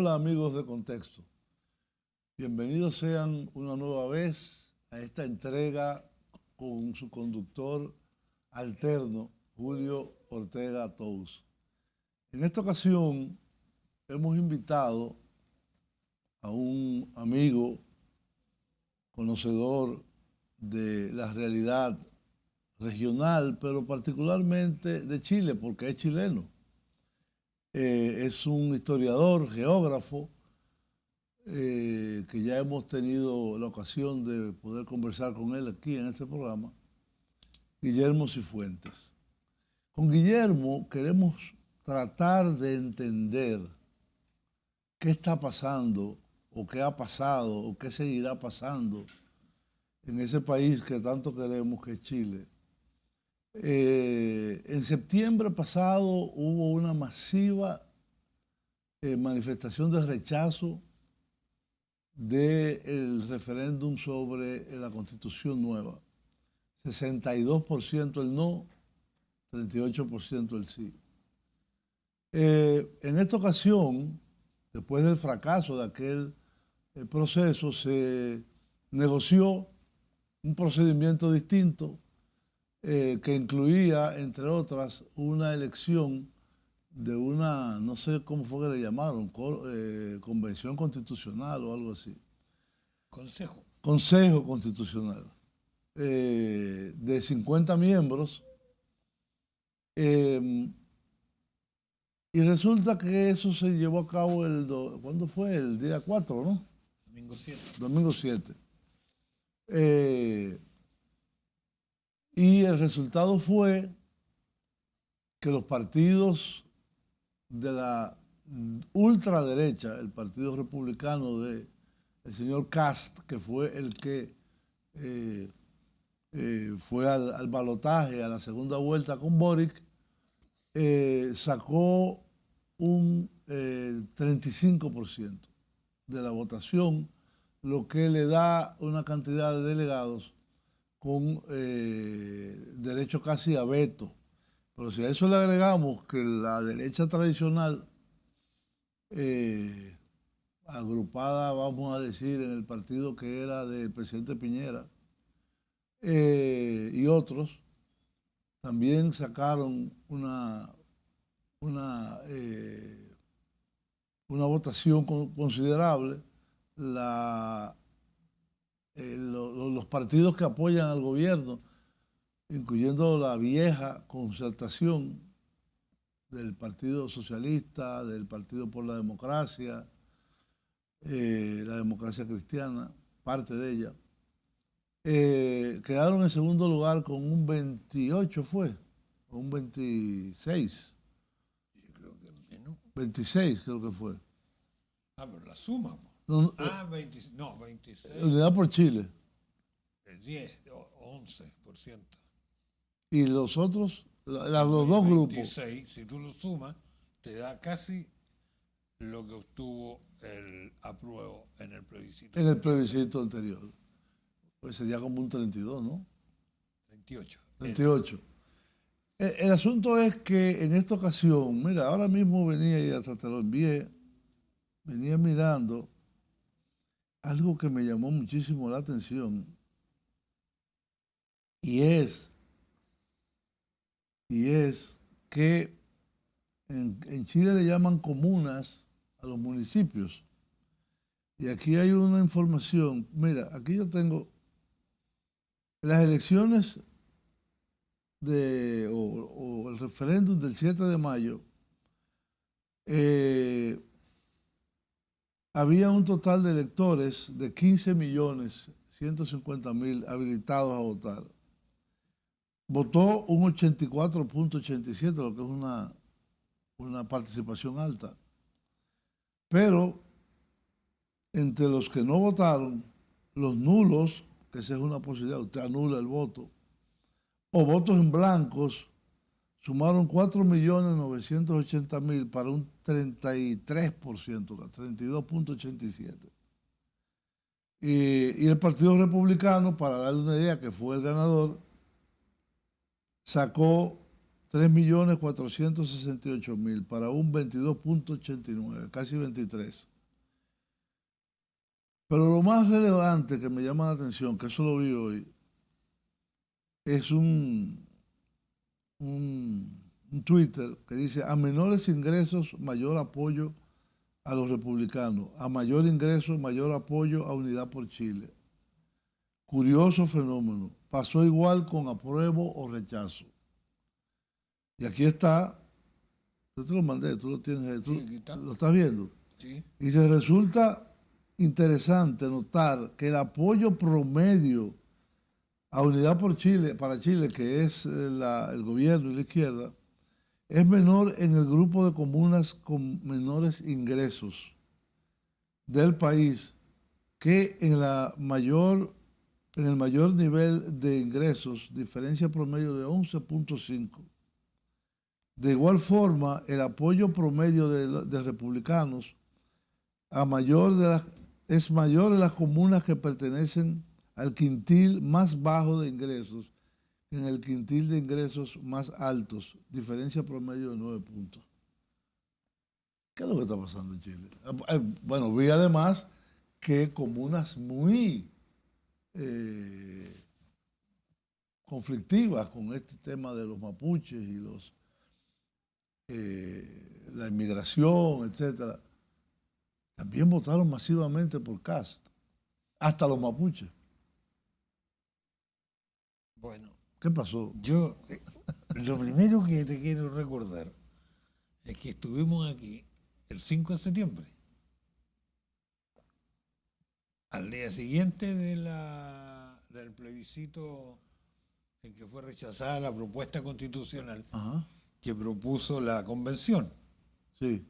Hola amigos de Contexto, bienvenidos sean una nueva vez a esta entrega con su conductor alterno, Julio Ortega Tous. En esta ocasión hemos invitado a un amigo conocedor de la realidad regional, pero particularmente de Chile, porque es chileno. Es un historiador, geógrafo, que ya hemos tenido la ocasión de poder conversar con él aquí en este programa, Guillermo Cifuentes. Con Guillermo queremos tratar de entender qué está pasando, o qué ha pasado, o qué seguirá pasando en ese país que tanto queremos, que es Chile. En septiembre pasado hubo una masiva manifestación de rechazo del referéndum sobre la Constitución nueva. 62% el no, 38% el sí. En esta ocasión, después del fracaso de aquel proceso, se negoció un procedimiento distinto que incluía, entre otras, una elección de una, no sé cómo fue que le llamaron, convención constitucional o algo así. Consejo. Consejo Constitucional, de 50 miembros. Y resulta que eso se llevó a cabo ¿cuándo fue? El día 4, ¿no? Domingo 7. Domingo 7. Y el resultado fue que los partidos de la ultraderecha, el Partido Republicano del señor Kast, que fue el que fue al balotaje, a la segunda vuelta con Boric, sacó un 35% de la votación, lo que le da una cantidad de delegados con derecho casi a veto. Pero si a eso le agregamos que la derecha tradicional, agrupada, vamos a decir, en el partido que era del presidente Piñera, y otros, también sacaron una votación considerable. Los partidos que apoyan al gobierno, incluyendo la vieja concertación del Partido Socialista, del Partido por la Democracia Cristiana, parte de ella, quedaron en segundo lugar con un 28, ¿fue? O un 26. Yo creo que menos. 26 creo que fue. Ah, pero la suma. No, 26. No, 26. Unidad por Chile. El 10 o 11%. Y los otros, los dos 26, grupos. si tú lo sumas, te da casi lo que obtuvo el apruebo en el plebiscito. En el plebiscito anterior. Pues sería como un 32, ¿no? 28. 28. El asunto es que en esta ocasión, mira, ahora mismo venía y hasta te lo envié, venía mirando algo que me llamó muchísimo la atención, y es que en Chile le llaman comunas a los municipios. Y aquí hay una información. Mira, aquí yo tengo las elecciones o el referéndum del 7 de mayo. Había un total de electores de 15.150.000 habilitados a votar. Votó un 84.87, lo que es una participación alta. Pero entre los que no votaron, los nulos, que esa es una posibilidad, usted anula el voto, o votos en blancos, sumaron 4.980.000 para un 33%, 32.87%. Y el Partido Republicano, para darle una idea, que fue el ganador, sacó 3.468.000 para un 22.89, casi 23%. Pero lo más relevante que me llama la atención, que eso lo vi hoy, es un Twitter que dice: a menores ingresos, mayor apoyo a los republicanos; a mayor ingreso, mayor apoyo a Unidad por Chile. Curioso fenómeno. Pasó igual con apruebo o rechazo. Y aquí está, yo te lo mandé, tú lo tienes ahí, Sí, aquí está. lo estás viendo. Sí. Y se resulta interesante notar que el apoyo promedio a Unidad por Chile, para Chile, que es el gobierno y la izquierda, es menor en el grupo de comunas con menores ingresos del país que en en el mayor nivel de ingresos, diferencia promedio de 11.5. De igual forma, el apoyo promedio de republicanos es mayor en las comunas que pertenecen al quintil más bajo de ingresos que en el quintil de ingresos más altos, diferencia promedio de 9 puntos. ¿Qué es lo que está pasando en Chile? Bueno, vi además que comunas muy conflictivas con este tema de los mapuches y la inmigración, etcétera, también votaron masivamente por Kast, hasta los mapuches. Bueno, ¿Qué pasó? yo lo primero que te quiero recordar es que estuvimos aquí el 5 de septiembre, al día siguiente del plebiscito en que fue rechazada la propuesta constitucional Ajá, que propuso la convención. sí,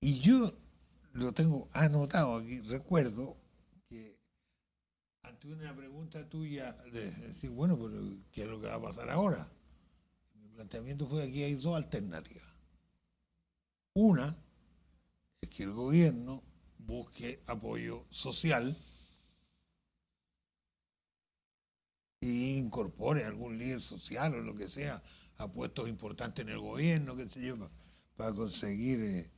Y yo lo tengo anotado aquí, recuerdo que ante una pregunta tuya de decir, bueno, pero ¿qué es lo que va a pasar ahora? Mi planteamiento fue que aquí hay dos alternativas. Una es que el gobierno busque apoyo social e incorpore algún líder social o lo que sea a puestos importantes en el gobierno, qué sé yo, para conseguir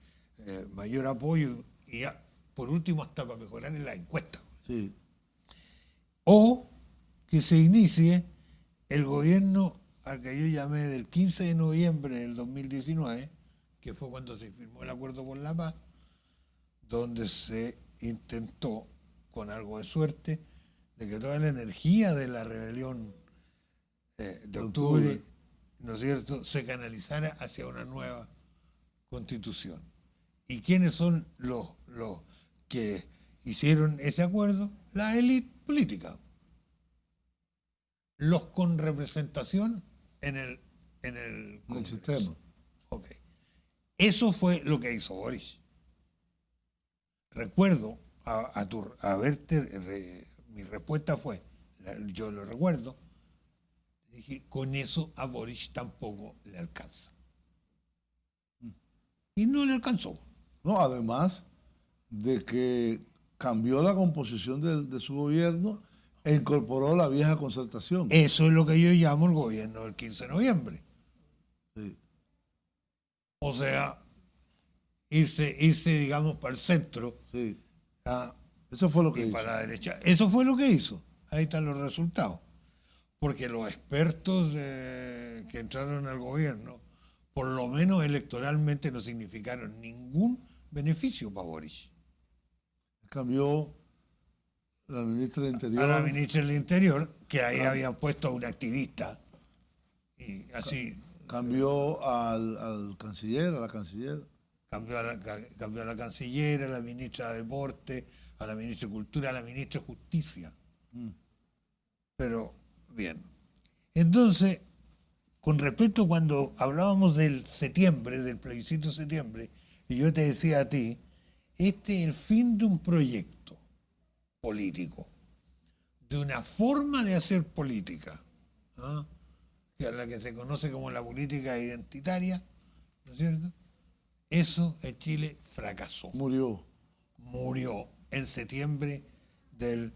mayor apoyo y por último hasta para mejorar en la encuesta. sí. O que se inicie el gobierno al que yo llamé del 15 de noviembre del 2019, que fue cuando se firmó el acuerdo por la paz, donde se intentó, con algo de suerte, de que toda la energía de la rebelión de octubre, ¿no es cierto?, se canalizara hacia una nueva constitución. ¿Y quiénes son los que hicieron ese acuerdo? La élite política. Los con representación en el Congreso. sistema. Ok. Eso fue lo que hizo Boris. Recuerdo mi respuesta fue, yo lo recuerdo, dije, con eso a Boris tampoco le alcanza. Y no le alcanzó. No, además de que cambió la composición de su gobierno e incorporó la vieja concertación. Eso es lo que yo llamo el gobierno del 15 de noviembre. Sí. O sea, irse, digamos, para el centro. Sí. ¿Ah? Eso fue lo que y hizo. para la derecha. Eso fue lo que hizo. Ahí están los resultados. Porque los expertos que entraron al gobierno, por lo menos electoralmente, no significaron ningún beneficio para Boris. Cambió la ministra del Interior. A la ministra del Interior, que ahí habían puesto a un activista. Y así. Cambió al canciller, a la canciller. Cambió a la canciller, a la ministra de Deporte, a la ministra de Cultura, a la ministra de Justicia. Pero, bien. Entonces, con respecto cuando hablábamos del septiembre, del plebiscito de septiembre, y yo te decía a ti, este es el fin de un proyecto político, de una forma de hacer política, ¿no?, que es la que se conoce como la política identitaria, ¿no es cierto? Eso en Chile fracasó. Murió en septiembre del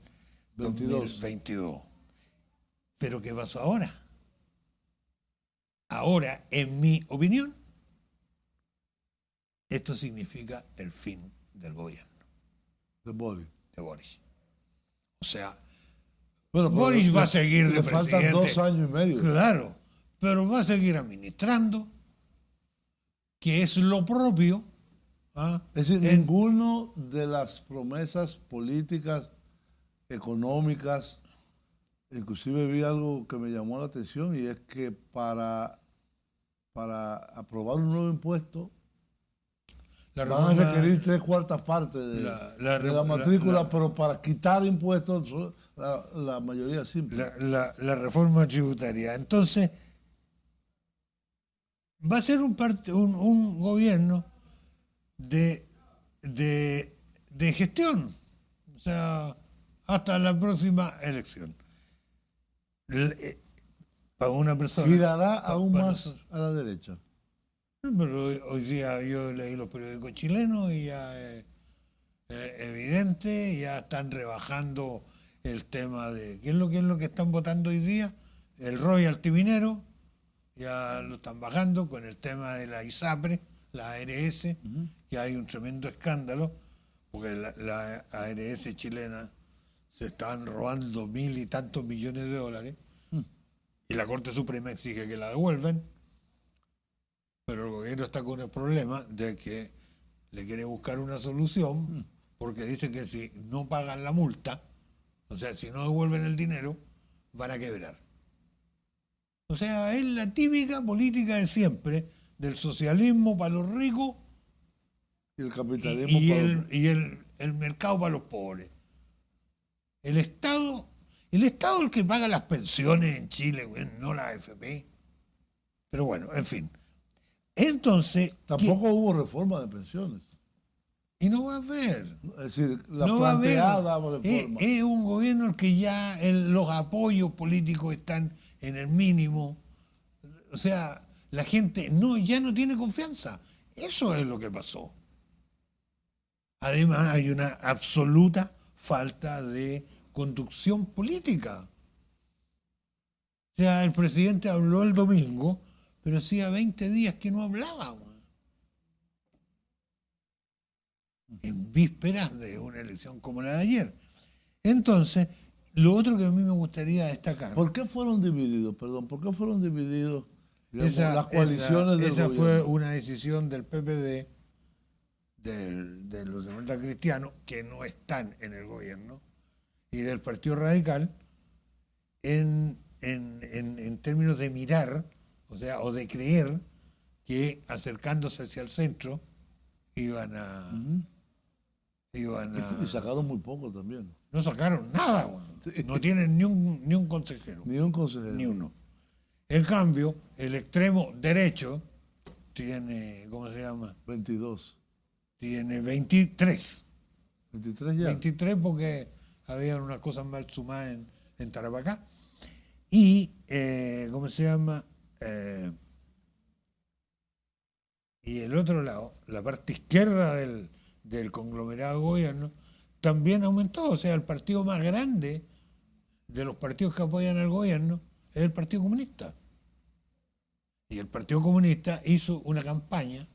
2022. ¿Pero qué pasó ahora? Ahora, en mi opinión, esto significa el fin del gobierno. de Boris. de Boris. O sea, Bueno, pero Boris va a seguir de le faltan presidente. 2 años y medio. Claro, pero va a seguir administrando, que es lo propio. ¿Ah? Es decir, ninguno de las promesas políticas, económicas, inclusive vi algo que me llamó la atención y es que para aprobar un nuevo impuesto van a requerir 3/4 partes de la matrícula, pero para quitar impuestos la mayoría simple. La reforma tributaria. Entonces, va a ser un gobierno de gestión, o sea, hasta la próxima elección. Para una persona. Girará aún para más nosotros. a la derecha. Pero hoy día yo leí los periódicos chilenos y ya es evidente, ya están rebajando el tema de ¿qué es lo que están votando hoy día? El royalty minero, ya lo están bajando con el tema de la ISAPRE, la ARS, que hay un tremendo escándalo, porque la ARS chilena se están robando 1.000 y tantos millones de dólares, y la Corte Suprema exige que la devuelvan. Pero el gobierno está con el problema de que le quiere buscar una solución, porque dice que si no pagan la multa, o sea, si no devuelven el dinero, van a quebrar. O sea, es la típica política de siempre, del socialismo para los ricos Y el capitalismo y el mercado para los pobres. El Estado es el que paga las pensiones en Chile, no la AFP. Pero bueno, en fin. Entonces, tampoco hubo reforma de pensiones. y no va a haber. Es decir, la No va a haber. planteada reforma. Es un gobierno el que ya los apoyos políticos están en el mínimo. O sea, la gente ya no tiene confianza. Eso es lo que pasó. Además, hay una absoluta falta de conducción política. O sea, el presidente habló el domingo, pero hacía 20 días que no hablaba. En vísperas de una elección como la de ayer. Entonces, lo otro que a mí me gustaría destacar... ¿Por qué fueron divididos? Perdón, ¿por qué fueron divididos digamos, las coaliciones del esa gobierno? fue una decisión del PPD, de los demócratas cristianos, que no están en el gobierno, y del Partido Radical, en términos de mirar, o sea, o de creer que acercándose hacia el centro iban a... Y sacaron muy poco también. No sacaron nada, bueno. Sí. No tienen ni un consejero. Ni un consejero. Ni uno. En cambio, el extremo derecho tiene, ¿cómo se llama? 22. Tiene 23. 23 ya. 23 porque había unas cosas mal sumadas en Tarapacá. Y, ¿cómo se llama? Y el otro lado, la parte izquierda del conglomerado de gobierno, también aumentó. O sea, el partido más grande de los partidos que apoyan al gobierno es el Partido Comunista. Y el Partido Comunista hizo una campaña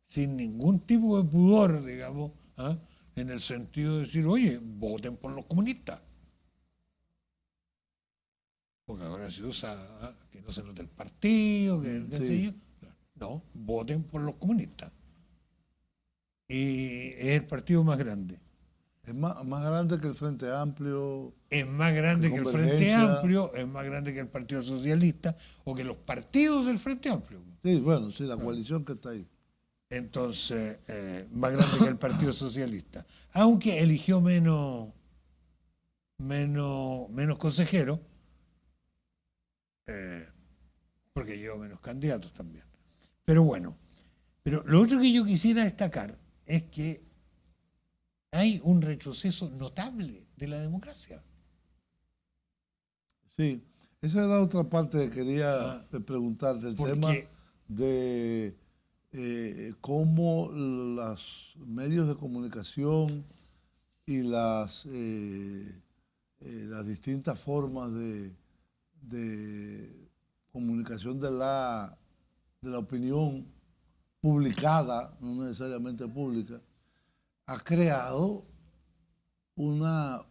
sin ningún tipo de pudor, digamos, en el sentido de decir, oye, voten por los comunistas. Porque ahora se usa que no se note el partido, que qué sé yo. No, voten por los comunistas. Y es el partido más grande. Es más grande que el Frente Amplio. Es más grande que el Frente Amplio, es más grande que el Partido Socialista o que los partidos del Frente Amplio. Sí, bueno, sí, la coalición que está ahí. Entonces, más grande que el Partido Socialista. Aunque eligió menos consejeros, porque llevó menos candidatos también. Pero bueno, pero lo otro que yo quisiera destacar es que hay un retroceso notable de la democracia. Sí, esa era otra parte que quería preguntarte, el tema de cómo los medios de comunicación y las distintas formas de comunicación de la opinión publicada, no necesariamente pública, ha creado una,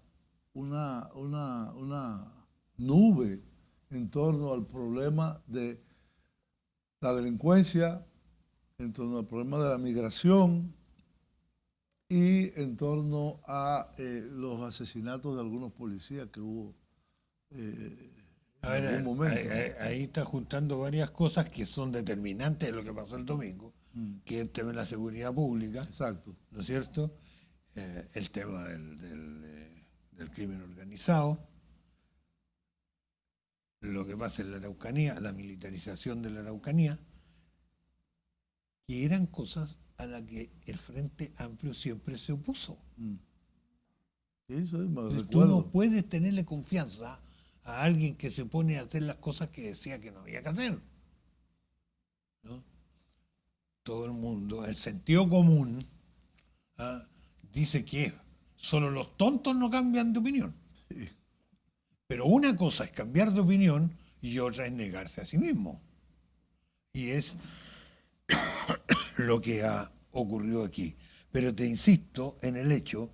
una nube en torno al problema de la delincuencia, en torno al problema de la migración y en torno a los asesinatos de algunos policías que hubo A en ver, algún momento. ahí está juntando varias cosas que son determinantes de lo que pasó el domingo, ¿No? que es el tema de la seguridad pública, Exacto. ¿no es cierto? El tema del crimen organizado, lo que pasa en la Araucanía, la militarización de la Araucanía, que eran cosas a las que el Frente Amplio siempre se opuso. Sí, me Entonces, tú recuerdo. no puedes tenerle confianza a alguien que se pone a hacer las cosas que decía que no había que hacer, ¿no? Todo el mundo, el sentido común, dice que solo los tontos no cambian de opinión. Sí. Pero una cosa es cambiar de opinión y otra es negarse a sí mismo. Y es lo que ha ocurrido aquí. Pero te insisto en el hecho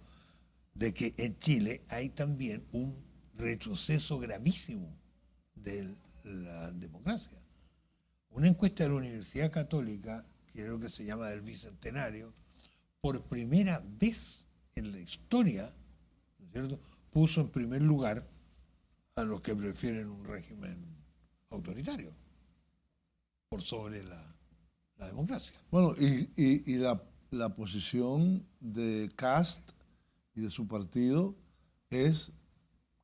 de que en Chile hay también un retroceso gravísimo de la democracia. Una encuesta de la Universidad Católica, que creo que se llama del Bicentenario, por primera vez en la historia, ¿no es cierto?, puso en primer lugar a los que prefieren un régimen autoritario por sobre la democracia. Bueno, y la posición de Cast y de su partido es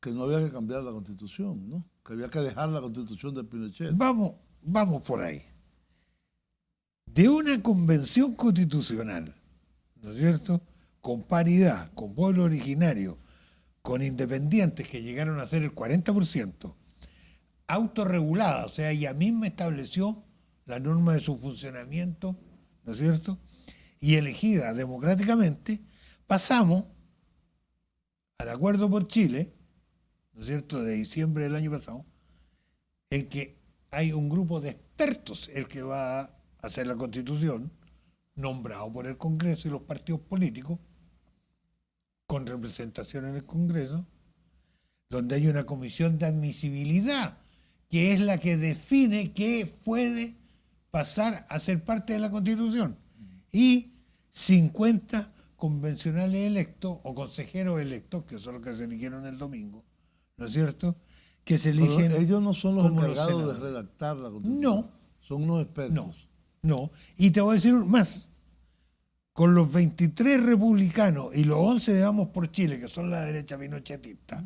que no había que cambiar la Constitución, ¿no? Que había que dejar la Constitución de Pinochet. Vamos por ahí. De una convención constitucional, ¿no es cierto?, con paridad, con pueblo originario, con independientes que llegaron a ser el 40%, autorregulada, o sea, ella misma estableció la norma de su funcionamiento, ¿no es cierto?, y elegida democráticamente, pasamos al Acuerdo por Chile, ¿no es cierto?, de diciembre del año pasado, en que hay un grupo de expertos el que va a hacer la Constitución, nombrado por el Congreso y los partidos políticos, con representación en el Congreso, donde hay una comisión de admisibilidad, que es la que define qué puede pasar a ser parte de la Constitución. Y 50 convencionales electos o consejeros electos, que son los que se eligieron el domingo, ¿no es cierto?, que se Pero eligen. ellos no son los como los encargados de senadores. redactar la Constitución. No. Son unos expertos. No. Y te voy a decir más. Con los 23 republicanos y los 11 de Vamos por Chile, que son la derecha pinochetista,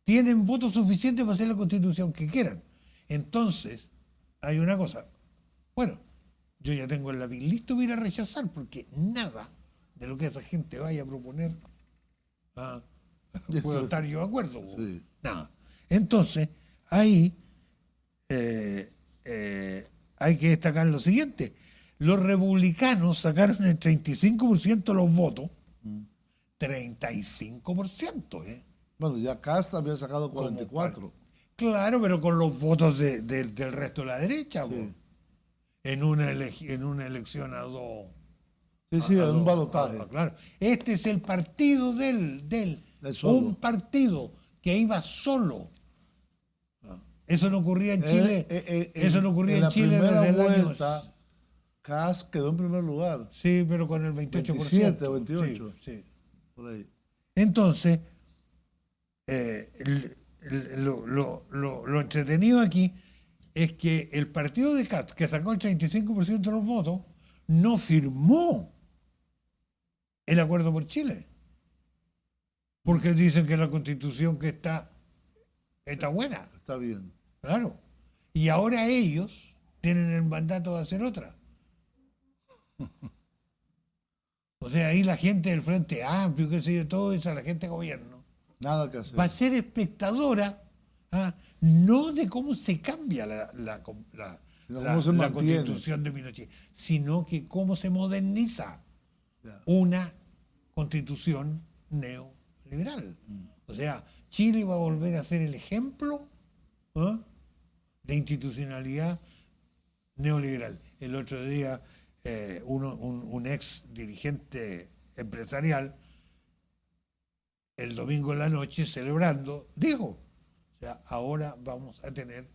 tienen votos suficientes para hacer la constitución que quieran. Entonces, hay una cosa. Bueno, yo ya tengo el lápiz listo para ir a rechazar, porque nada de lo que esa gente vaya a proponer puedo estar yo de acuerdo. Sí. Nada. Entonces, ahí hay que destacar lo siguiente. Los republicanos sacaron el 35% de los votos, 35%, ¿eh? Bueno, ya Cast había sacado 44. Claro, pero con los votos del resto de la derecha, Sí. po. En una elección a dos. Sí, sí, a es un dos, balotaje. claro. Este es el partido del solo. un partido que iba solo. Eso no ocurría en Chile. Eso no ocurría en Chile la desde el primera año. vuelta, Cast quedó en primer lugar. Sí, pero con el 28%. 27 o 28. Sí, sí. Por ahí. Entonces, lo entretenido aquí es que el partido de Katz, que sacó el 35% de los votos, no firmó el acuerdo por Chile. Porque dicen que la constitución que está buena. Está bien. Claro. Y ahora ellos tienen el mandato de hacer otra. O sea, ahí la gente del Frente Amplio, qué sé yo, todo eso, la gente de gobierno, Nada que hacer. va a ser espectadora, no de cómo se cambia la Sino cómo se mantiene. constitución de Pinochet, sino que cómo se moderniza Ya. una constitución neoliberal. O sea, Chile va a volver a ser el ejemplo de institucionalidad neoliberal. El otro día un ex dirigente empresarial el domingo en la noche celebrando, dijo, o sea, ahora vamos a tener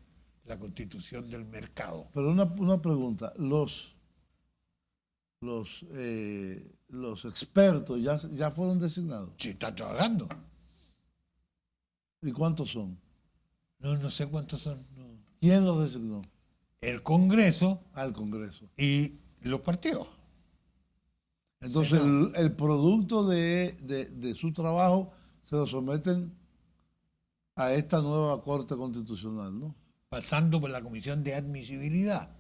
la constitución del mercado. Pero una pregunta, los expertos ya fueron designados. Se está trabajando. ¿Y cuántos son? No sé cuántos son. No. ¿Quién los designó? El Congreso Al Congreso. y los partidos. Entonces, Sí, no. el producto de su trabajo se lo someten a esta nueva Corte Constitucional, ¿no? Pasando por la Comisión de Admisibilidad,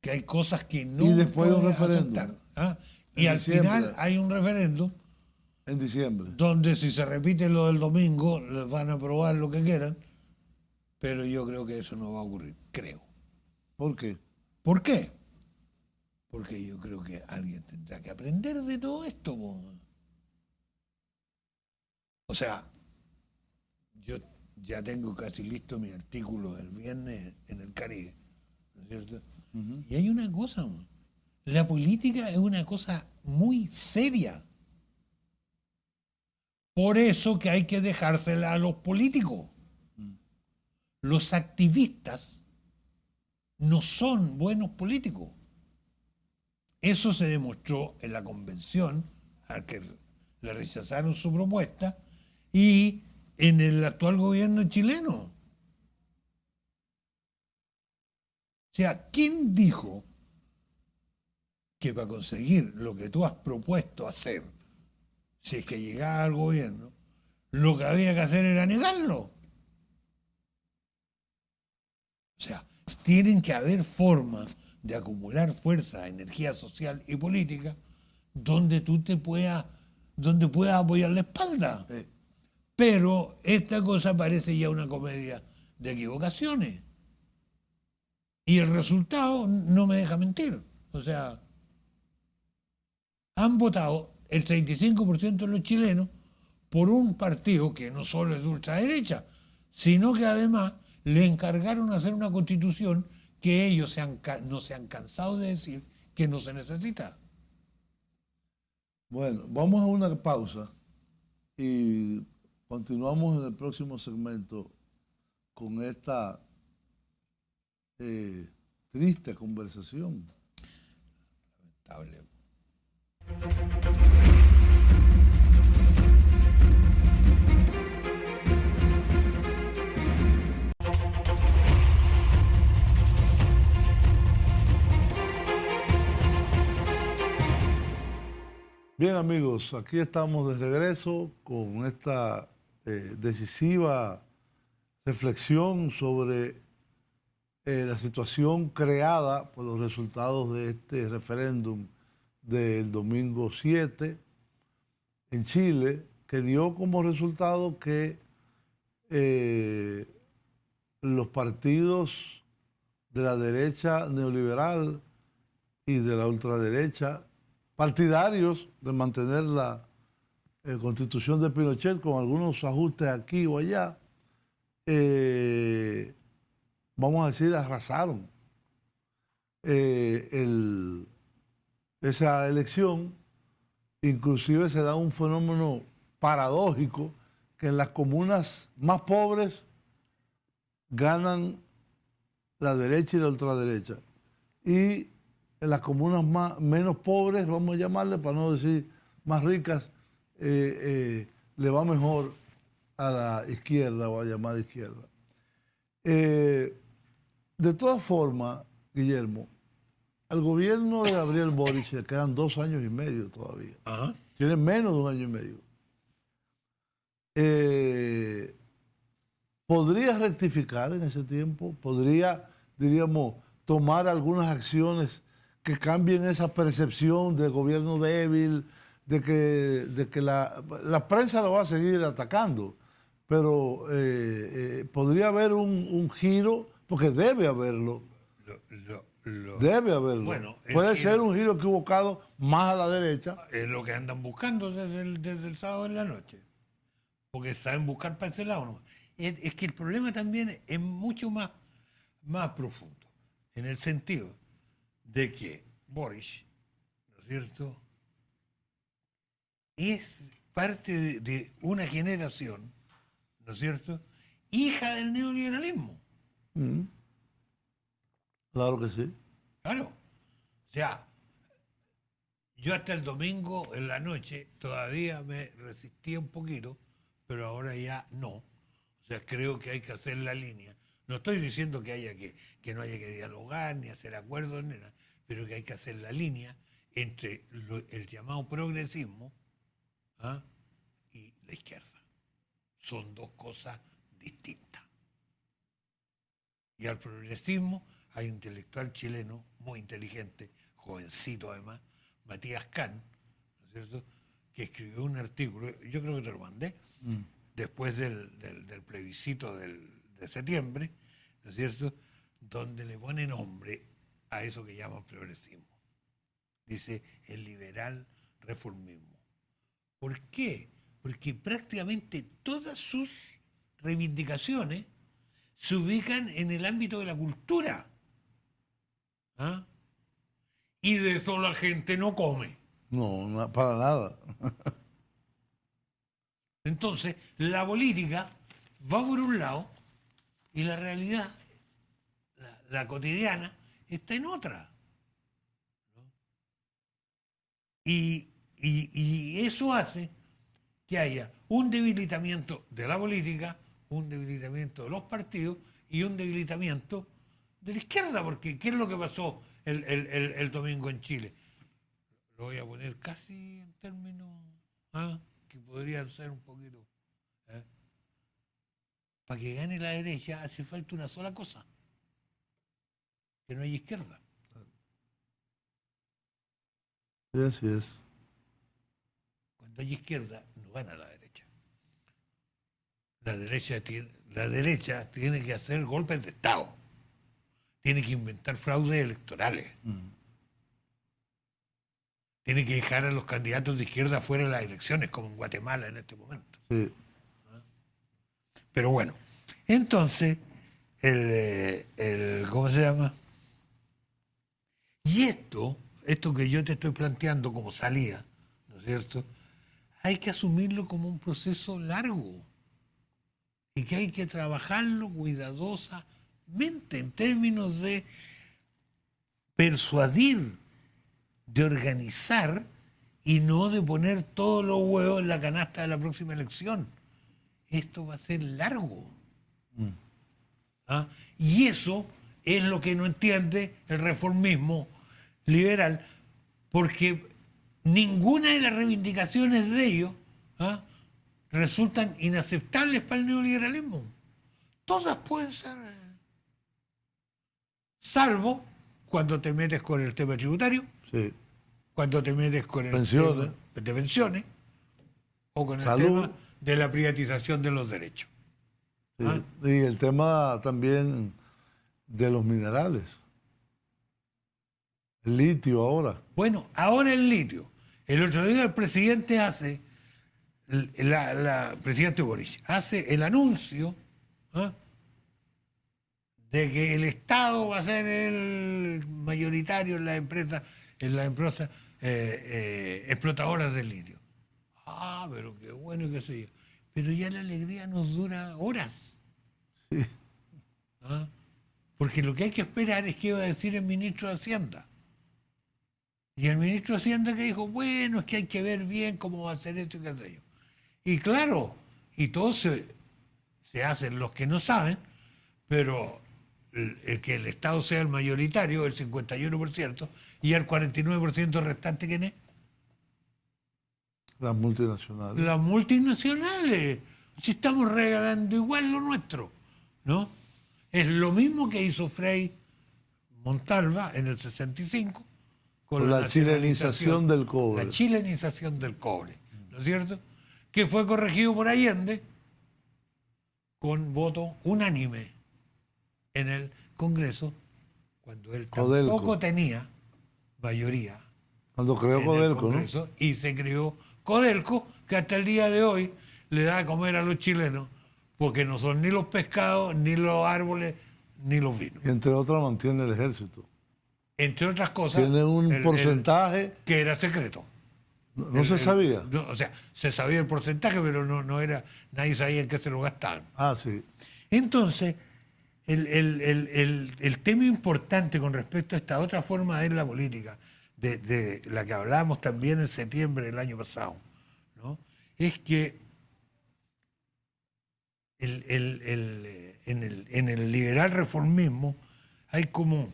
que hay cosas que no Y después un puede referéndum. aceptar, ¿ah? En Y al diciembre. final hay un referéndum En diciembre. donde si se repite lo del domingo, les van a aprobar lo que quieran, pero yo creo que eso no va a ocurrir, creo. ¿Por qué? ¿Por qué? Porque yo creo que alguien tendrá que aprender de todo esto, po. O sea, yo ya tengo casi listo mi artículo del viernes en el Caribe, ¿no es cierto? Ujú. Y hay una cosa, po. La política es una cosa muy seria. Por eso que hay que dejársela a los políticos. Los activistas no son buenos políticos. Eso se demostró en la convención, a que le rechazaron su propuesta, y en el actual gobierno chileno. O sea, ¿quién dijo que para conseguir lo que tú has propuesto hacer, si es que llegaba al gobierno, lo que había que hacer era negarlo? O sea, tienen que haber formas de acumular fuerza, energía social y política donde donde puedas apoyar la espalda. Pero esta cosa parece ya una comedia de equivocaciones. Y el resultado no me deja mentir. O sea, han votado el 35% de los chilenos por un partido que no solo es de ultraderecha, sino que además le encargaron hacer una constitución que ellos no se han cansado de decir que no se necesita. Bueno, vamos a una pausa y continuamos en el próximo segmento con esta triste conversación. Lamentable. Bien amigos, aquí estamos de regreso con esta decisiva reflexión sobre la situación creada por los resultados de este referéndum del domingo 7 en Chile, que dio como resultado que los partidos de la derecha neoliberal y de la ultraderecha, partidarios de mantener la constitución de Pinochet con algunos ajustes aquí o allá, vamos a decir, arrasaron esa elección. Inclusive se da un fenómeno paradójico que en las comunas más pobres ganan la derecha y la ultraderecha. Y en las comunas menos pobres, vamos a llamarle, para no decir más ricas, le va mejor a la izquierda o a la llamada izquierda. De todas formas, Guillermo, al gobierno de Gabriel Boric le quedan 2 años y medio todavía. Ajá. Tiene menos de 1 año y medio. ¿Podría rectificar en ese tiempo? ¿Podría, diríamos, tomar algunas acciones que cambien esa percepción de gobierno débil, de que la prensa lo va a seguir atacando? Pero podría haber un giro, porque debe haberlo. Debe haberlo. Bueno, puede ser un giro equivocado más a la derecha. Es lo que andan buscando desde el sábado en la noche. Porque saben buscar para ese lado, ¿no? Es que el problema también es mucho más profundo. En el sentido de que Boric, ¿no es cierto?, es parte de una generación, ¿no es cierto?, hija del neoliberalismo. Mm. Claro que sí. Claro. O sea, yo hasta el domingo en la noche todavía me resistía un poquito, pero ahora ya no. O sea, creo que hay que hacer la línea. No estoy diciendo que no haya que dialogar, ni hacer acuerdos, ni nada, pero que hay que hacer la línea entre el llamado progresismo, ¿ah?, y la izquierda. Son dos cosas distintas. Y al progresismo hay un intelectual chileno muy inteligente, jovencito además, Matías Kahn, ¿no es cierto?, que escribió un artículo, yo creo que te lo mandé, después del plebiscito de septiembre, ¿no es cierto?, donde le pone nombre a eso que llaman progresismo. Dice el liberal reformismo. ¿Por qué? Porque prácticamente todas sus reivindicaciones se ubican en el ámbito de la cultura. ¿Ah? Y de eso la gente no come. No, para nada. Entonces, la política va por un lado y la realidad, la cotidiana, está en otra. ¿No? Y eso hace que haya un debilitamiento de la política, un debilitamiento de los partidos y un debilitamiento de la izquierda, porque ¿qué es lo que pasó el domingo en Chile? Lo voy a poner casi en términos que podrían ser un poquito. Para que gane la derecha hace falta una sola cosa, que no haya izquierda. Sí, así es. Cuando hay izquierda, no gana la derecha. La derecha tiene que hacer golpes de Estado. Tiene que inventar fraudes electorales. Tiene que dejar a los candidatos de izquierda fuera de las elecciones, como en Guatemala en este momento. Sí. Pero bueno, entonces, ¿cómo se llama? Y esto que yo te estoy planteando como salida, ¿no es cierto?, hay que asumirlo como un proceso largo y que hay que trabajarlo cuidadosamente en términos de persuadir, de organizar y no de poner todos los huevos en la canasta de la próxima elección. Esto va a ser largo. ¿Ah? Y eso es lo que no entiende el reformismo liberal, porque ninguna de las reivindicaciones de ellos resultan inaceptables para el neoliberalismo. Todas pueden ser, salvo cuando te metes con el tema tributario, Sí. cuando te metes con el Pensiones. tema de pensiones o con el Salud. tema de la privatización de los derechos. Sí. Y el tema también de los minerales. El litio ahora. Bueno, ahora el litio. El otro día el presidente presidente Boris hace el anuncio de que el Estado va a ser el mayoritario en las empresas explotadoras del litio. Ah, pero qué bueno que sé yo. Pero ya la alegría nos dura horas. Sí. Porque lo que hay que esperar es qué va a decir el ministro de Hacienda. Y el ministro de Hacienda que dijo, bueno, es que hay que ver bien cómo va a ser esto y qué sé yo. Y claro, y todos se hacen los que no saben, pero el que el Estado sea el mayoritario, el 51%, y el 49% restante, ¿quién es? Las multinacionales. Las multinacionales. Si estamos regalando igual lo nuestro, ¿no? Es lo mismo que hizo Frei Montalva en el 65 con la chilenización del cobre. La chilenización del cobre, ¿no es cierto? Que fue corregido por Allende con voto unánime en el Congreso, cuando él Codelco. tampoco tenía mayoría. Cuando creó en Codelco, el Congreso, ¿no? Y se creó Codelco, que hasta el día de hoy le da a comer a los chilenos, porque no son ni los pescados, ni los árboles, ni los vinos. Y entre otras mantiene el ejército. Entre otras cosas, Tiene un porcentaje. que era secreto. No se sabía. No, o sea, se sabía el porcentaje, pero no era, nadie sabía en qué se lo gastaban. Ah, sí. Entonces, el tema importante con respecto a esta otra forma de ver la política, de la que hablábamos también en septiembre del año pasado, ¿no? Es que en el liberal reformismo hay como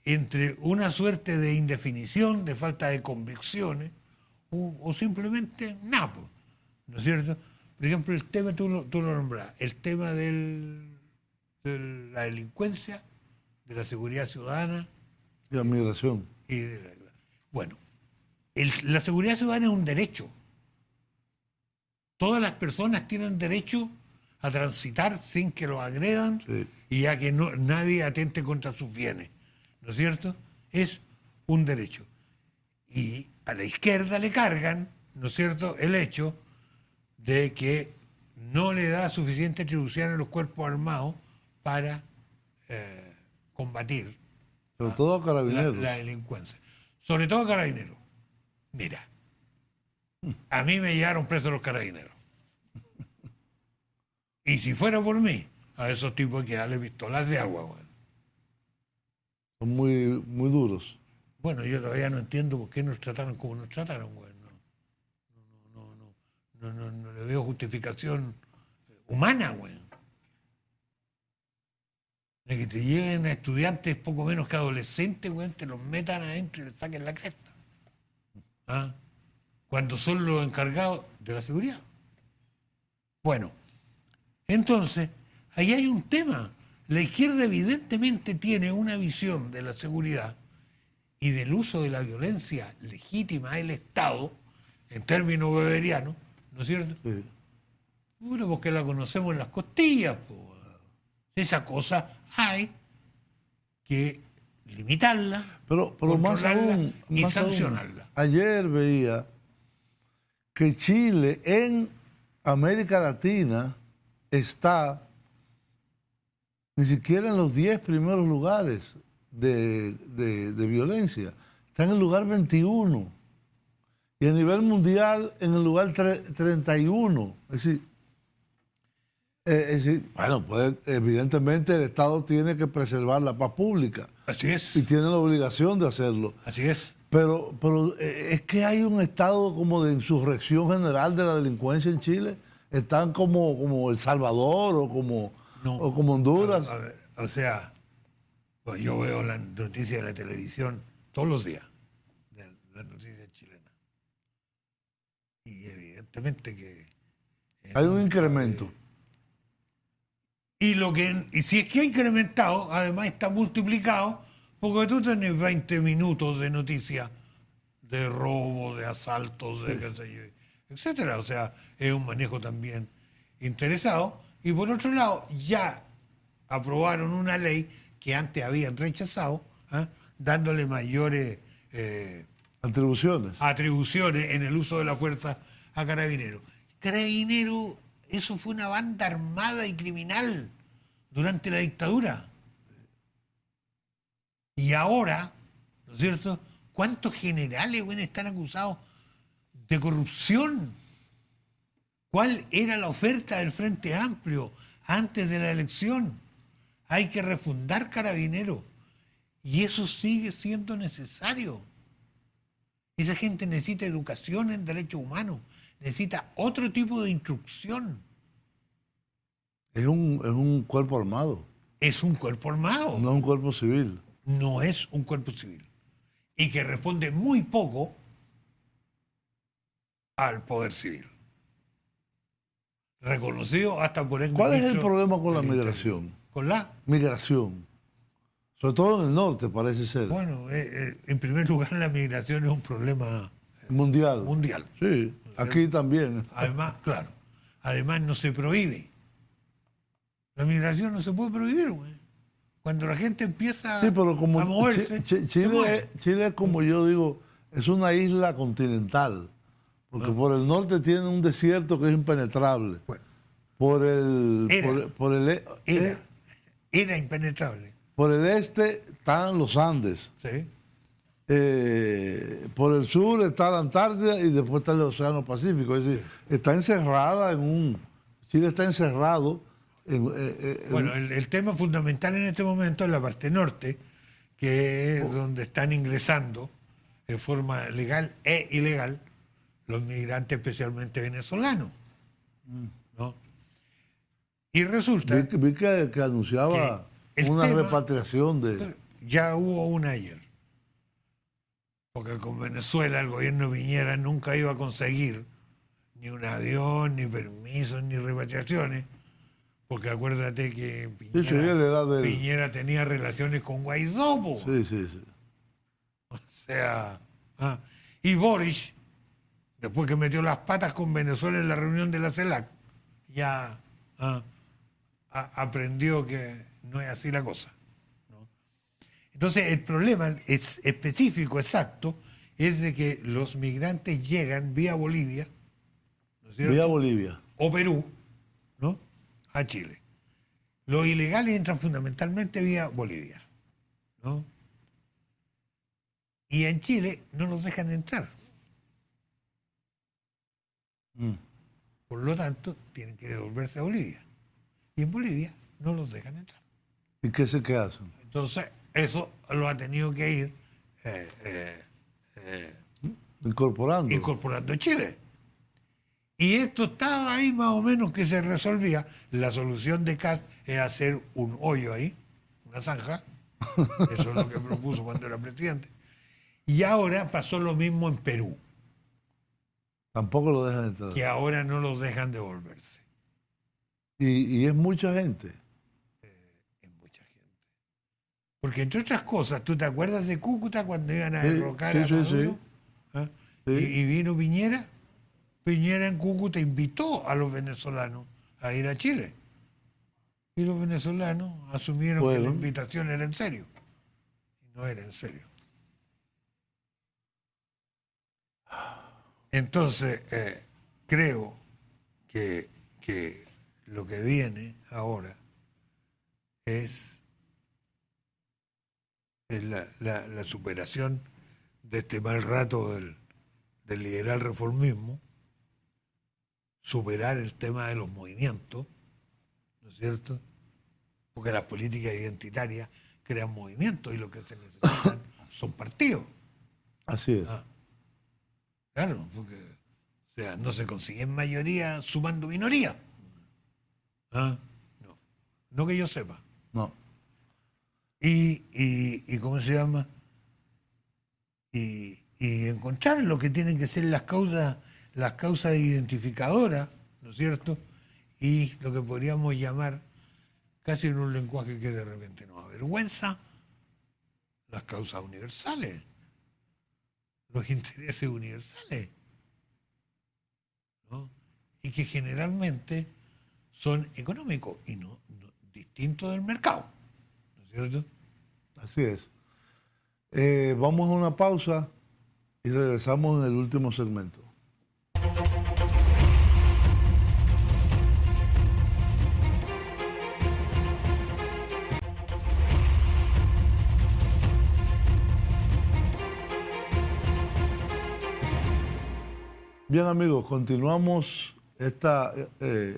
entre una suerte de indefinición, de falta de convicciones, o simplemente nada, po, ¿no es cierto? Por ejemplo, el tema, tú lo nombrás, el tema de la delincuencia, de la seguridad ciudadana. Y la migración. Bueno, la seguridad ciudadana es un derecho. Todas las personas tienen derecho a transitar sin que los agredan, Sí. y a que nadie atente contra sus bienes, ¿no es cierto? Es un derecho. Y a la izquierda le cargan, ¿no es cierto?, el hecho de que no le da suficiente atribución a los cuerpos armados para combatir Sobre todo a carabineros. la delincuencia. Sobre todo a carabineros. Mira, a mí me llevaron presos los carabineros. Y si fuera por mí, a esos tipos hay que darle pistolas de agua, güey. Son muy, muy duros. Bueno, yo todavía no entiendo por qué nos trataron como nos trataron, güey. No le veo justificación humana, güey. De que te lleguen a estudiantes poco menos que adolescentes, güey, te los metan adentro y les saquen la cresta. ¿Ah? Cuando son los encargados de la seguridad. Bueno, entonces, ahí hay un tema. La izquierda evidentemente tiene una visión de la seguridad y del uso de la violencia legítima del Estado, en términos weberianos, ¿no es cierto? Sí. Bueno, porque la conocemos en las costillas, pues. Esa cosa hay que limitarla, Pero más controlarla aún, y más aún, sancionarla. ayer veía que Chile en América Latina está ni siquiera en los 10 primeros lugares de violencia. Está en el lugar 21. Y a nivel mundial en el lugar 31. Es decir, bueno, pues evidentemente el Estado tiene que preservar la paz pública. Así es, Y tiene la obligación de hacerlo. así es. Pero es que hay un estado como de insurrección general de la delincuencia en Chile. Están como El Salvador o como Honduras. A ver, o sea, pues yo veo las noticias de la televisión todos los días, de las noticias chilenas. Y evidentemente que... Hay un incremento. Y si es que ha incrementado, además está multiplicado, porque tú tenés 20 minutos de noticias de robo, de asaltos, de qué sé yo, etcétera. O sea, es un manejo también interesado. Y por otro lado, ya aprobaron una ley que antes habían rechazado, dándole mayores atribuciones en el uso de la fuerza a Carabineros. Carabineros, eso fue una banda armada y criminal durante la dictadura. Y ahora, ¿no es cierto?, ¿cuántos generales, bueno, están acusados de corrupción? ¿Cuál era la oferta del Frente Amplio antes de la elección? Hay que refundar Carabineros. Y eso sigue siendo necesario. Esa gente necesita educación en derechos humanos, necesita otro tipo de instrucción. Es un cuerpo armado, Es un cuerpo armado, no es un cuerpo civil. no es un cuerpo civil. Y que responde muy poco al poder civil. Reconocido hasta por el ¿Cuál es el ministro problema con la del migración? Interior. ¿Con la? Migración. Sobre todo en el norte, parece ser. Bueno, en primer lugar, la migración es un problema Mundial. mundial. Sí, aquí también. Además, claro, además no se prohíbe. La migración no se puede prohibir, güey. Cuando la gente empieza Sí, pero como a moverse, se mueve. Chile, como yo digo, es una isla continental. Porque por el norte tiene un desierto que es impenetrable. Bueno, Por el, era impenetrable. por el este están los Andes. ¿Sí? Por el sur está la Antártida y después está el Océano Pacífico. Es decir, está encerrada Chile está encerrado Bueno, el tema fundamental en este momento es la parte norte, que es donde están ingresando en forma legal e ilegal los migrantes, especialmente venezolanos, ¿no? Y resulta vi que anunciaba que el una tema- repatriación de... ya hubo una ayer, porque con Venezuela el gobierno de Piñera nunca iba a conseguir ni un avión, ni permisos, ni repatriaciones, porque acuérdate que Sí, sí, él era del... Piñera tenía relaciones con Guaidó, po. Sí, sí, sí. O sea, y Boris, después que metió las patas con Venezuela en la reunión de la CELAC, ya aprendió que no es así la cosa, ¿no? Entonces, el problema es específico, exacto, es de que los migrantes llegan vía Bolivia, ¿no es cierto? Vía Bolivia. O Perú, ¿no? A Chile. Los ilegales entran fundamentalmente vía Bolivia, ¿no? Y en Chile no los dejan entrar. Por lo tanto, tienen que devolverse a Bolivia. Y en Bolivia no los dejan entrar. ¿Y qué hacen? Entonces, eso lo ha tenido que ir Incorporando. incorporando Chile. Y esto estaba ahí más o menos que se resolvía. La solución de Kast es hacer un hoyo ahí, una zanja. Eso es lo que propuso cuando era presidente. Y ahora pasó lo mismo en Perú, Tampoco lo dejan entrar. que ahora no los dejan devolverse. Y es mucha gente. Es mucha gente. Porque entre otras cosas, ¿tú te acuerdas de Cúcuta cuando iban a Sí, derrocar sí, a sí, Maduro? sí. ¿Ah? Sí. Y vino Piñera. Piñera en Cúcuta invitó a los venezolanos a ir a Chile. Y los venezolanos asumieron que la Bueno. invitación era en serio. Y no era en serio. Entonces, creo que lo que viene ahora es la superación de este mal rato del liberal reformismo, superar el tema de los movimientos, ¿no es cierto? Porque las políticas identitarias crean movimientos y lo que se necesitan son partidos. Así es. Claro, porque o sea, no se consiguen mayoría sumando minoría. No, no que yo sepa. No. Y ¿cómo se llama? Y encontrar lo que tienen que ser las causas identificadoras, ¿no es cierto? Y lo que podríamos llamar, casi en un lenguaje que de repente nos avergüenza, las causas universales, los intereses universales, ¿no? Y que generalmente son económicos y no distintos del mercado, ¿no es cierto? Así es. Vamos a una pausa y regresamos en el último segmento. Bien amigos, continuamos esta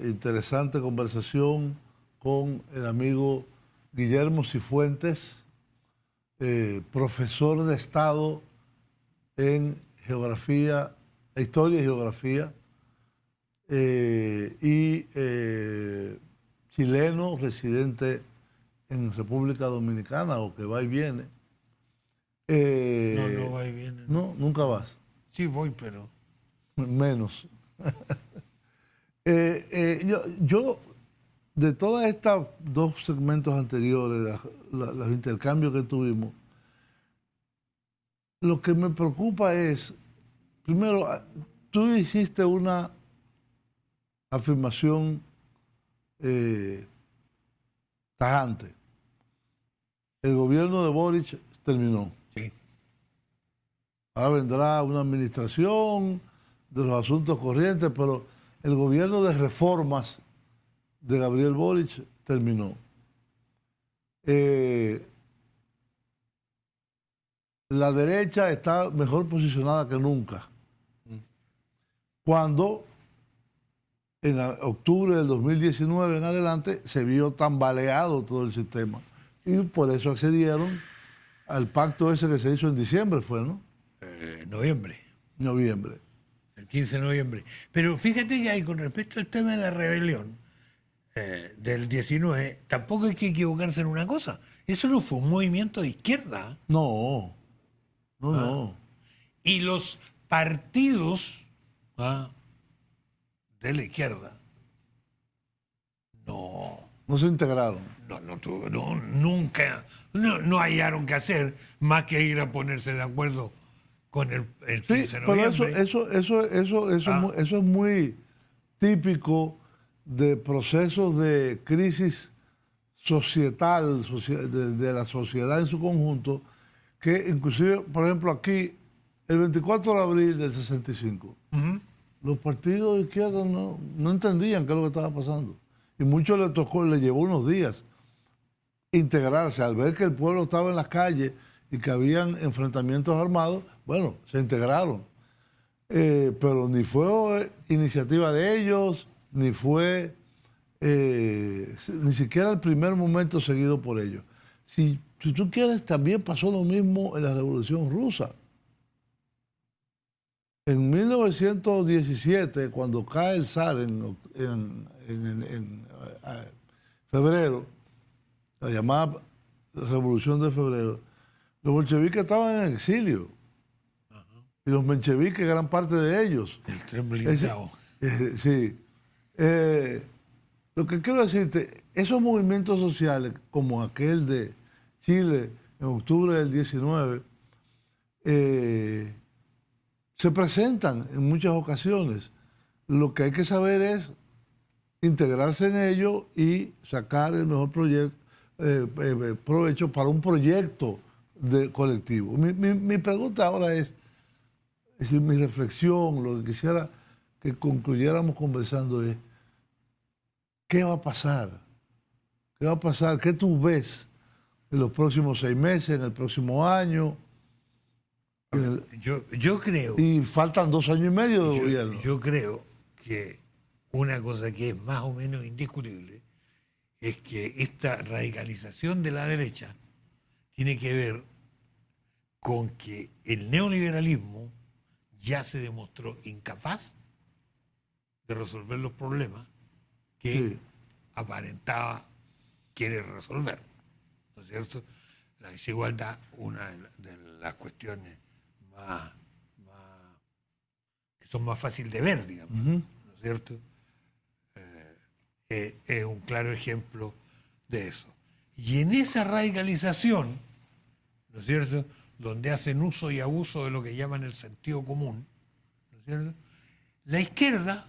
interesante conversación con el amigo Guillermo Cifuentes, profesor de Estado en Geografía, Historia y Geografía, y chileno residente en República Dominicana, o que va y viene. No va y viene. No, nunca vas. Sí voy, pero... Menos. Yo, de todas estas dos segmentos anteriores, los intercambios que tuvimos, lo que me preocupa es, primero, tú hiciste una afirmación tajante. El gobierno de Boric terminó. Sí. Ahora vendrá una administración de los asuntos corrientes, pero el gobierno de reformas de Gabriel Boric terminó. la derecha está mejor posicionada que nunca. Cuando en octubre del 2019 en adelante se vio tambaleado todo el sistema. Y por eso accedieron al pacto ese que se hizo en diciembre, fue, ¿no? Noviembre. Noviembre. El 15 de noviembre. Pero fíjate que hay con respecto al tema de la rebelión del 19, tampoco hay que equivocarse en una cosa. Eso no fue un movimiento de izquierda. No, no. Y los partidos de la izquierda No se integraron. nunca, no hallaron que hacer más que ir a ponerse de acuerdo con el 15 Sí, de pero noviembre. eso es muy típico de procesos de crisis societal, de la sociedad en su conjunto, que inclusive, por ejemplo, aquí, el 24 de abril del 65, los partidos de izquierda no entendían qué es lo que estaba pasando. Y muchos les llevó unos días integrarse, al ver que el pueblo estaba en las calles y que habían enfrentamientos armados, bueno, se integraron. Pero ni fue iniciativa de ellos, ni fue ni siquiera el primer momento seguido por ellos. Si tú quieres, también pasó lo mismo en la Revolución Rusa. En 1917, cuando cae el zar en febrero, la llamada Revolución de Febrero, los bolcheviques estaban en exilio. Y los mencheviques, gran parte de ellos. El tren blindado. Sí. Lo que quiero decirte, esos movimientos sociales, como aquel de Chile en octubre del 19, se presentan en muchas ocasiones. Lo que hay que saber es integrarse en ello y sacar el mejor provecho para un proyecto colectivo. Mi pregunta ahora es decir, mi reflexión, lo que quisiera que concluyéramos conversando es, ¿qué va a pasar? ¿Qué va a pasar? ¿Qué tú ves en los próximos 6 meses, en el próximo año? Yo creo... Y faltan 2 años y medio de gobierno. Yo creo que una cosa que es más o menos indiscutible es que esta radicalización de la derecha tiene que ver con que el neoliberalismo ya se demostró incapaz de resolver los problemas que aparentaba querer resolver. ¿No es cierto? La desigualdad, una de las cuestiones que son más fáciles de ver, digamos, ¿no es cierto? Es un claro ejemplo de eso. Y en esa radicalización, ¿no es cierto?, donde hacen uso y abuso de lo que llaman el sentido común, ¿no es cierto?, la izquierda,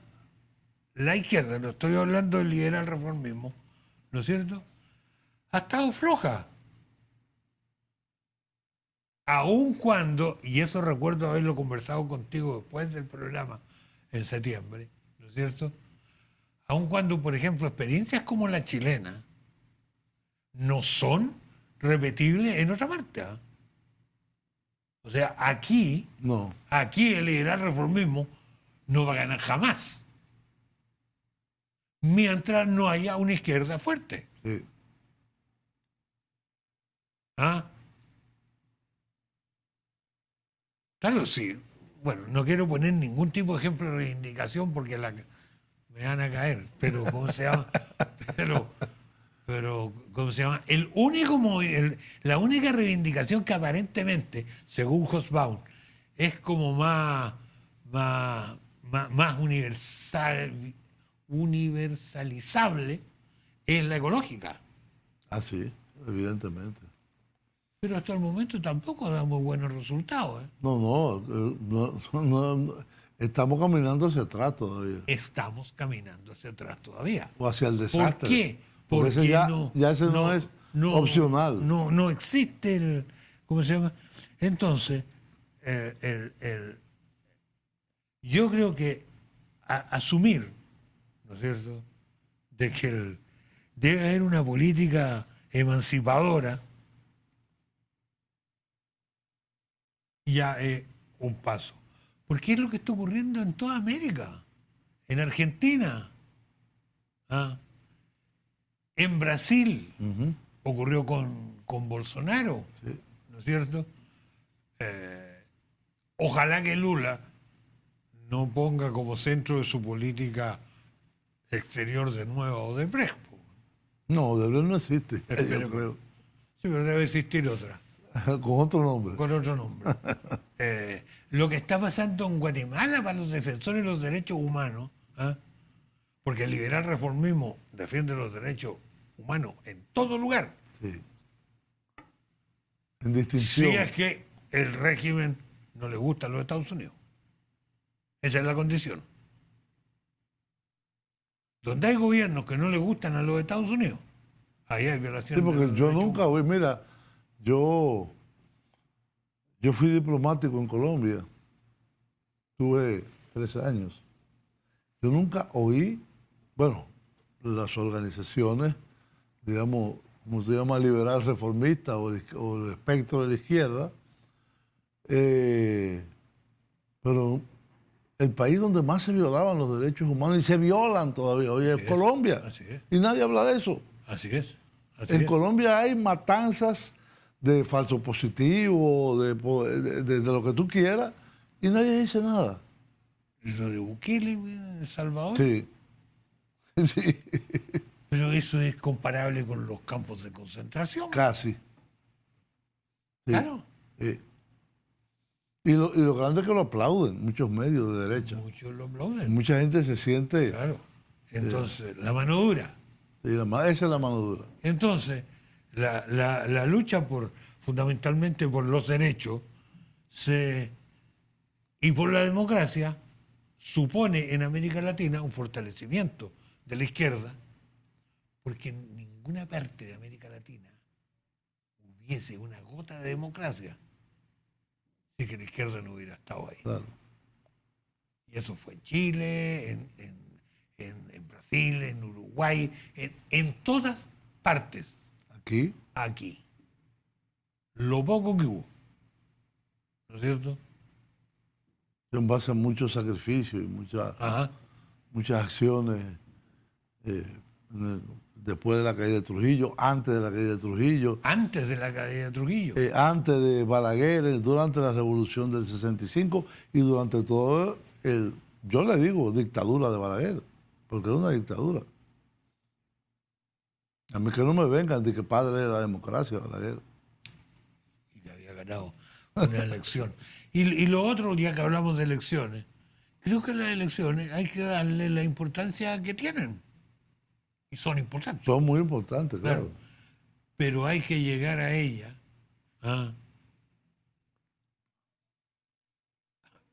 no estoy hablando del liberal reformismo, ¿no es cierto?, ha estado floja. Aun cuando, y eso recuerdo haberlo conversado contigo después del programa en septiembre, ¿no es cierto?, aun cuando, por ejemplo, experiencias como la chilena no son repetibles en otra parte. O sea, aquí el liberal reformismo no va a ganar jamás, mientras no haya una izquierda fuerte. Sí. Claro, sí. Bueno, no quiero poner ningún tipo de ejemplo de reivindicación porque me van a caer, pero ¿cómo se llama? Pero ¿cómo se llama? La única reivindicación que aparentemente, según Hobsbawm, es como más universalizable, es la ecológica. Ah, sí, evidentemente. Pero hasta el momento tampoco da muy buenos resultados. No, estamos caminando hacia atrás todavía. Estamos caminando hacia atrás todavía. O hacia el desastre. ¿Por qué? Porque ese ya ese no es opcional. No existe el... ¿Cómo se llama? Entonces, yo creo que asumir, ¿no es cierto?, de que debe haber una política emancipadora ya es un paso. Porque es lo que está ocurriendo en toda América, en Argentina, ¿ah? En Brasil, Ujú. ocurrió con Bolsonaro, Sí. ¿no es cierto? Ojalá que Lula no ponga como centro de su política exterior de nuevo o de Fresco. No, de verdad no existe, yo Esperemos. creo. Sí, pero debe existir otra, Con otro nombre. con otro nombre. Lo que está pasando en Guatemala para los defensores de los derechos humanos, ¿ah? Porque el liberal reformismo defiende los derechos humanos en todo lugar, Sí. En si distinción. es que el régimen no le gusta a los Estados Unidos. Esa es la condición. Donde hay gobiernos que no le gustan a los Estados Unidos, ahí hay Sí, violación de porque los yo derechos nunca humanos. oí, mira, yo fui diplomático en Colombia, tuve 3 años. Yo nunca oí, bueno, las organizaciones, digamos, como se llama, liberal reformista o el espectro de la izquierda, eh, pero el país donde más se violaban los derechos humanos y se violan todavía hoy es Así es, Colombia. así es. Y nadie habla de eso. Así es. Así En es. Colombia hay matanzas de falso positivo, de lo que tú quieras, y nadie dice nada. Lo de Bukele, güey, en El Salvador. Sí. Sí, Pero eso es comparable con los campos de concentración. casi. Sí. Claro. Sí. Y lo grande es que lo aplauden muchos medios de derecha. Muchos lo aplauden. Mucha gente se siente. Claro. Entonces, la mano dura. Sí, esa es la mano dura. Entonces, la lucha fundamentalmente por los derechos y por la democracia supone en América Latina un fortalecimiento de la izquierda, porque en ninguna parte de América Latina hubiese una gota de democracia si que la izquierda no hubiera estado ahí. Claro. Y eso fue en Chile, en Brasil, en Uruguay, en todas partes. Aquí, Aquí. Lo poco que hubo. ¿No es cierto? en base a muchos sacrificios y Ajá. muchas acciones después de la caída de Trujillo, antes de la caída de Trujillo, Antes de la caída de Trujillo. antes de Balaguer, durante la revolución del 65 y durante todo yo le digo, dictadura de Balaguer, porque es una dictadura. A mí que no me vengan de que padre de la democracia, Balaguer. Y que había ganado una elección. Y lo otro, ya que hablamos de elecciones, creo que las elecciones hay que darle la importancia que tienen. Y son importantes. Son muy importantes, claro. Claro. Pero hay que llegar a ella. ¿Ah?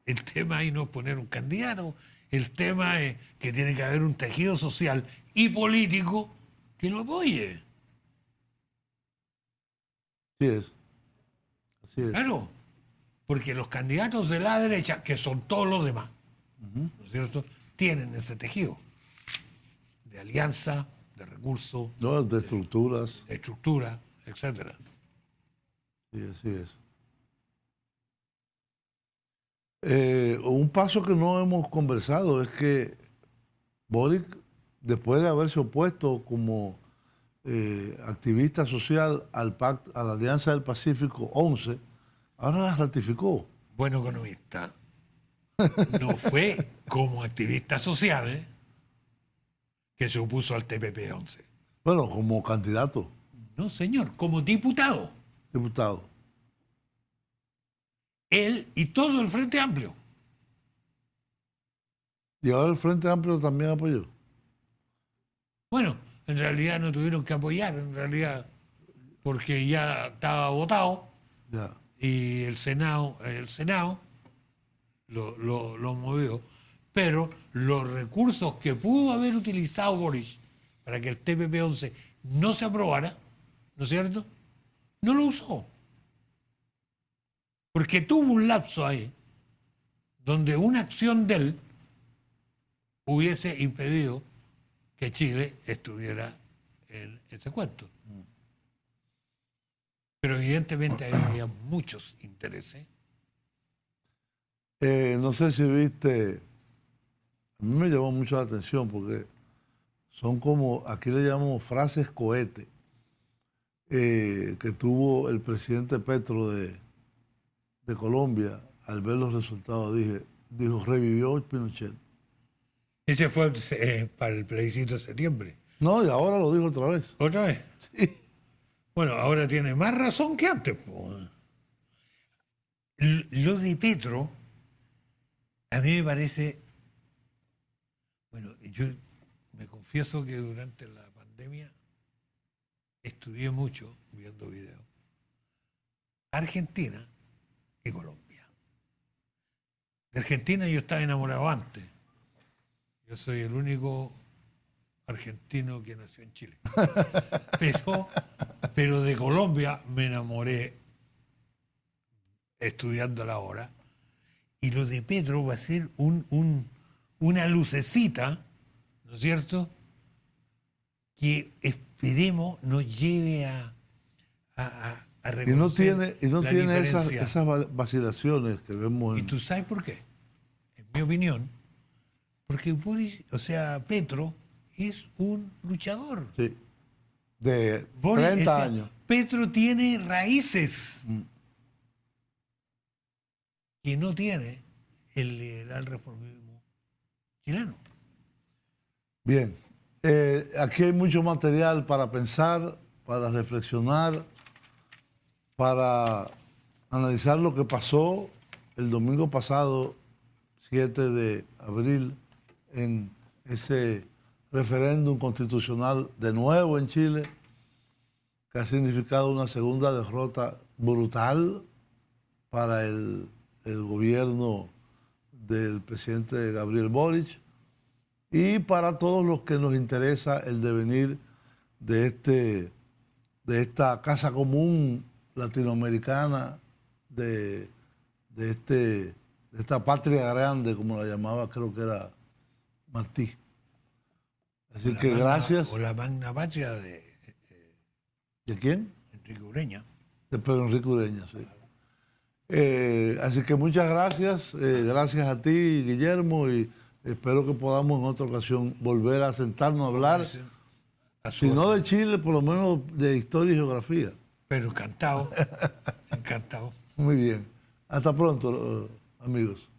El tema ahí no es poner un candidato, el tema es que tiene que haber un tejido social y político que lo apoye. Así es. Así es. Claro, porque los candidatos de la derecha, que son todos los demás, Ujú. ¿no es cierto?, tienen ese tejido de alianza, de recursos, No, de estructuras. de estructura, etcétera. Sí, así es. Un paso que no hemos conversado es que Boric, después de haberse opuesto como activista social a la Alianza del Pacífico 11, ahora la ratificó. Buen economista. No fue como activista social, que se opuso al TPP-11. Bueno, como candidato, No, señor, como diputado. diputado. Él y todo el Frente Amplio. Y ahora el Frente Amplio también apoyó. Bueno, en realidad no tuvieron que apoyar, en realidad, porque ya estaba votado Ya. y el Senado lo movió. Pero los recursos que pudo haber utilizado Boris para que el TPP-11 no se aprobara, ¿no es cierto?, no lo usó. Porque tuvo un lapso ahí donde una acción de él hubiese impedido que Chile estuviera en ese cuento. Pero evidentemente había muchos intereses No sé si viste, a mí me llamó mucho la atención porque son como, aquí le llamamos frases cohete, que tuvo el presidente Petro de Colombia al ver los resultados. Dijo, revivió Pinochet. Ese fue para el plebiscito de septiembre. No, y ahora lo dijo otra vez. ¿Otra vez? Sí. Bueno, ahora tiene más razón que antes, po. Lo de Petro, a mí me parece, bueno, yo me confieso que durante la pandemia estudié mucho viendo videos. Argentina y Colombia. De Argentina yo estaba enamorado antes. Yo soy el único argentino que nació en Chile. Pero de Colombia me enamoré estudiándola ahora. Y lo de Petro va a ser una lucecita, ¿no es cierto?, que esperemos nos lleve a reconocer Y no la tiene diferencia. esas vacilaciones que vemos ¿Y en... tú sabes por qué? En mi opinión, porque Petro es un luchador. Sí, de Boris, 30 años. Petro tiene raíces Mm. que no tiene el liberal reformismo chileno. Bien, aquí hay mucho material para pensar, para reflexionar, para analizar lo que pasó el domingo pasado, 7 de abril, en ese referéndum constitucional de nuevo en Chile, que ha significado una segunda derrota brutal para el gobierno del presidente Gabriel Boric y para todos los que nos interesa el devenir de esta casa común latinoamericana, de esta patria grande, como la llamaba, creo que era Martí. Así que gracias. O la magna patria ¿De quién? Enrique Ureña. De Pedro Enrique Ureña, sí. Así que muchas gracias. Gracias a ti, Guillermo, y espero que podamos en otra ocasión volver a sentarnos a hablar, si no de Chile, por lo menos de historia y geografía. Pero encantado, encantado. Muy bien. Hasta pronto, amigos.